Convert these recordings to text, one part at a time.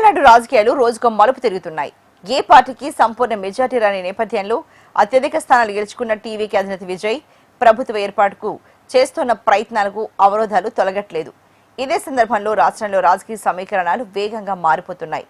తమిళనాడు రాజకీయాలు రోజుకో మలుపు తిరుగుతున్నాయి. ఏ పార్టీకి సంపూర్ణ మెజార్టీ రాని నేపథ్యంలో అత్యధిక స్థానాలు గెలుచుకున్న టీవీకి అధినేత విజయ్ ప్రభుత్వ ఏర్పాటుకు చేస్తున్న ప్రయత్నాలకు అవరోధాలు తొలగట్లేదు. ఇదే సందర్భంలో రాష్ట్రంలో రాజకీయ సమీకరణాలు వేగంగా మారిపోతున్నాయి.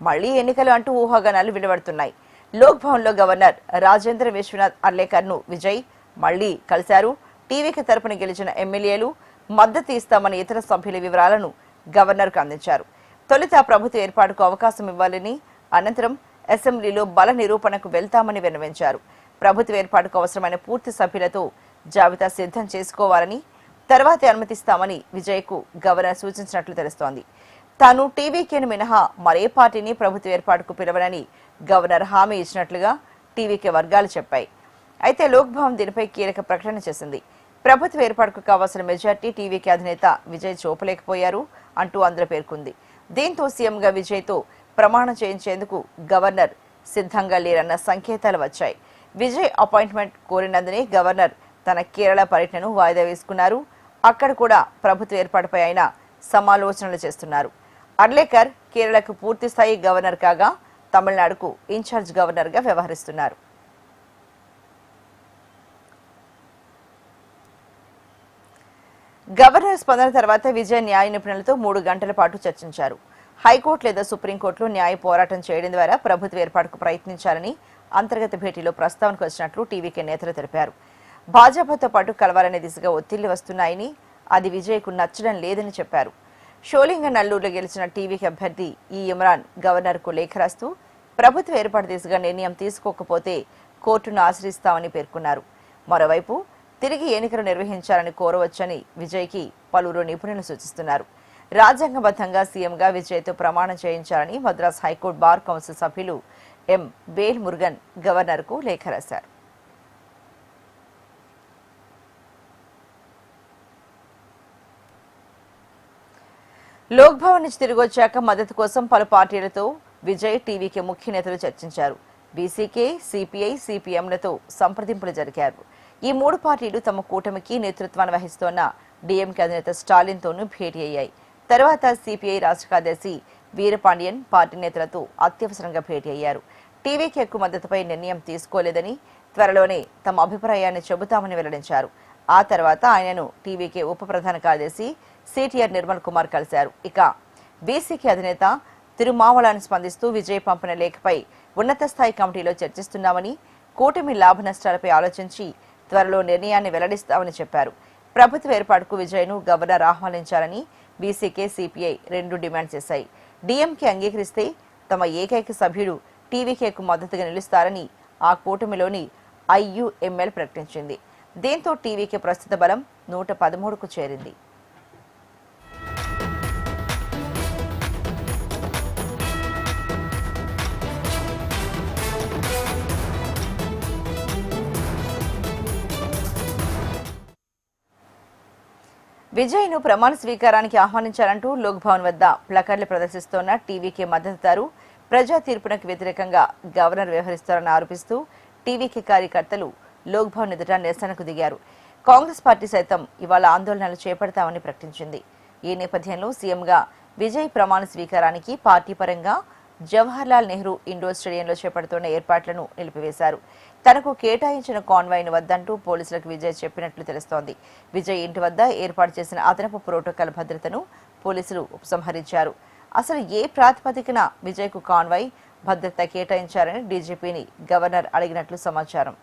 మళ్లీ ఎన్నికలు అంటూ ఊహాగానాలు వెలువడుతున్నాయి. లోక్ భవన్ లో గవర్నర్ రాజేంద్ర విశ్వనాథ్ అర్లేకర్ ను విజయ్ మళ్లీ కలిశారు. టీవీకి తరపున గెలిచిన ఎమ్మెల్యేలు మద్దతు ఇస్తామని ఇతర సభ్యుల వివరాలను గవర్నర్ కు అందించారు. తొలుత ప్రభుత్వ ఏర్పాటుకు అవకాశం ఇవ్వాలని, అనంతరం అసెంబ్లీలో బల నిరూపణకు వెళ్తామని విన్నవించారు. ప్రభుత్వ ఏర్పాటుకు అవసరమైన పూర్తి సభ్యులతో జాబితా సిద్ధం చేసుకోవాలని, తర్వాతే అనుమతిస్తామని విజయ్కు గవర్నర్ సూచించినట్లు తెలుస్తోంది. తాను టీవీకేను మినహా మరే పార్టీని ప్రభుత్వ ఏర్పాటుకు పిలవనని గవర్నర్ హామీ ఇచ్చినట్లుగా టీవీకే వర్గాలు చెప్పాయి. అయితే లోక్ భవన్ దీనిపై కీలక ప్రకటన చేసింది. ప్రభుత్వ ఏర్పాటుకు కావాల్సిన మెజార్టీ టీవీకే అధినేత విజయ్ చూపలేకపోయారు అంటూ అందులో పేర్కొంది. దీంతో సీఎంగా విజయ్తో ప్రమాణం చేయించేందుకు గవర్నర్ సిద్ధంగా లేరన్న సంకేతాలు వచ్చాయి. విజయ్ అపాయింట్మెంట్ కోరినందునే గవర్నర్ తన కేరళ పర్యటనను వాయిదా వేసుకున్నారు. అక్కడ కూడా ప్రభుత్వ ఏర్పాటుపై ఆయన సమాలోచనలు చేస్తున్నారు. అర్లేకర్ కేరళకు పూర్తిస్థాయి గవర్నర్ కాగా తమిళనాడుకు ఇన్ఛార్జ్ గవర్నర్ గా వ్యవహరిస్తున్నారు. గవర్నర్ స్పందన తర్వాత విజయ్ న్యాయ నిపుణులతో 3 గంటల పాటు చర్చించారు. హైకోర్టు లేదా సుప్రీంకోర్టులో న్యాయ పోరాటం చేయడం ద్వారా ప్రభుత్వ ఏర్పాటుకు ప్రయత్నించాలని అంతర్గత భేటీలో ప్రస్తావనకు వచ్చినట్లు టీవీకే నేతలు తెలిపారు. భాజపాతో పాటు కలవాలనే దిశగా ఒత్తిళ్లు వస్తున్నాయని, అది విజయ్కు నచ్చడం లేదని చెప్పారు. షోలింగ నల్లూరులో గెలిచిన టీవీకి అభ్యర్థి ఈ ఇమ్రాన్ గవర్నర్కు లేఖ రాస్తూ ప్రభుత్వ ఏర్పాటు దిశగా నిర్ణయం తీసుకోకపోతే కోర్టును ఆశ్రయిస్తామని పేర్కొన్నారు. మరోవైపు తిరిగి ఎన్నికలు నిర్వహించాలని కోరవచ్చని విజయ్కి పలువురు నిపుణులు సూచిస్తున్నారు. రాజ్యాంగబద్ధంగా సీఎంగా విజయ్తో ప్రమాణం చేయించాలని మద్రాస్ హైకోర్టు బార్ కౌన్సిల్ సభ్యులు ఎం వేల్ మురుగన్ గవర్నర్కు లేఖ రాశారు. లోక్ భవన్ నుంచి తిరిగి వచ్చాక మద్దతు కోసం పలు పార్టీలతో విజయ్ టీవీకే ముఖ్య నేతలు చర్చించారు. బీసీకే, సిపిఐ, సిపిఎంలతో సంప్రదింపులు జరిగారు. ఈ 3 పార్టీలు తమ కూటమికి నేతృత్వాన్ని వహిస్తోన్న డీఎంకే అధినేత స్టాలిన్తోనూ భేటీ అయ్యాయి. తర్వాత సిపిఐ రాష్ట్ర కార్యదర్శి వీరపాండియన్ పార్టీ నేతలతో అత్యవసరంగా భేటీ అయ్యారు. టీవీకేకు మద్దతుపై నిర్ణయం తీసుకోలేదని, త్వరలోనే తమ అభిప్రాయాన్ని చెబుతామని వెల్లడించారు. ఆ తర్వాత ఆయనను టీవీకే ఉప ప్రధాన కార్యదర్శి సిటిఆర్ నిర్మల్ కుమార్ కలిశారు. ఇక బీసీకే అధినేత తిరుమావళాన్ని స్పందిస్తూ విజయ్ పంపిన లేఖపై ఉన్నత స్థాయి కమిటీలో చర్చిస్తున్నామని, కూటమి లాభ నష్టాలపై ఆలోచించి త్వరలో నిర్ణయాన్ని వెల్లడిస్తామని చెప్పారు. ప్రభుత్వ ఏర్పాటుకు విజయ్ను గవర్నర్ ఆహ్వానించాలని బీసీకే, సిపిఐ 2 డిమాండ్ చేశాయి. డీఎంకే అంగీకరిస్తే తమ ఏకైక సభ్యుడు టీవీకేకు మద్దతుగా నిలుస్తారని ఆ కూటమిలోని ఐయుఎంఎల్ ప్రకటించింది. దీంతో టీవీకే ప్రస్తుత బలం 113కు చేరింది. విజయ్ను ప్రమాణ స్వీకారానికి ఆహ్వానించాలంటూ లోక్ భవన్ వద్ద ప్లకార్డులు ప్రదర్శిస్తోన్న టీవీకే మద్దతుదారు ప్రజా తీర్పునకు వ్యతిరేకంగా గవర్నర్ వ్యవహరిస్తారని ఆరోపిస్తూ టీవీకే కార్యకర్తలు లోక్ భవన్ ఎదుట నిరసనకు దిగారు. కాంగ్రెస్ పార్టీ సైతం ఇవాళ ఆందోళనలు చేపడతామని ప్రకటించింది. ఈ నేపథ్యంలో సీఎంగా విజయ్ ప్రమాణ స్వీకారానికి పార్టీ పరంగా జవహర్లాల్ నెహ్రూ ఇండోర్ స్టేడియంలో చేపడుతున్న ఏర్పాట్లను నిలిపివేశారు. తనకు కేటాయించిన కాన్వాయ్ను వద్దంటూ పోలీసులకు విజయ్ చెప్పినట్లు తెలుస్తోంది. విజయ్ ఇంటి వద్ద ఏర్పాటు చేసిన అదనపు ప్రోటోకాల్ భద్రతను పోలీసులు ఉపసంహరించారు. అసలు ఏ ప్రాతిపదికన విజయ్కు కాన్వాయ్ భద్రత కేటాయించారని డీజీపీని గవర్నర్ అడిగినట్లు సమాచారం.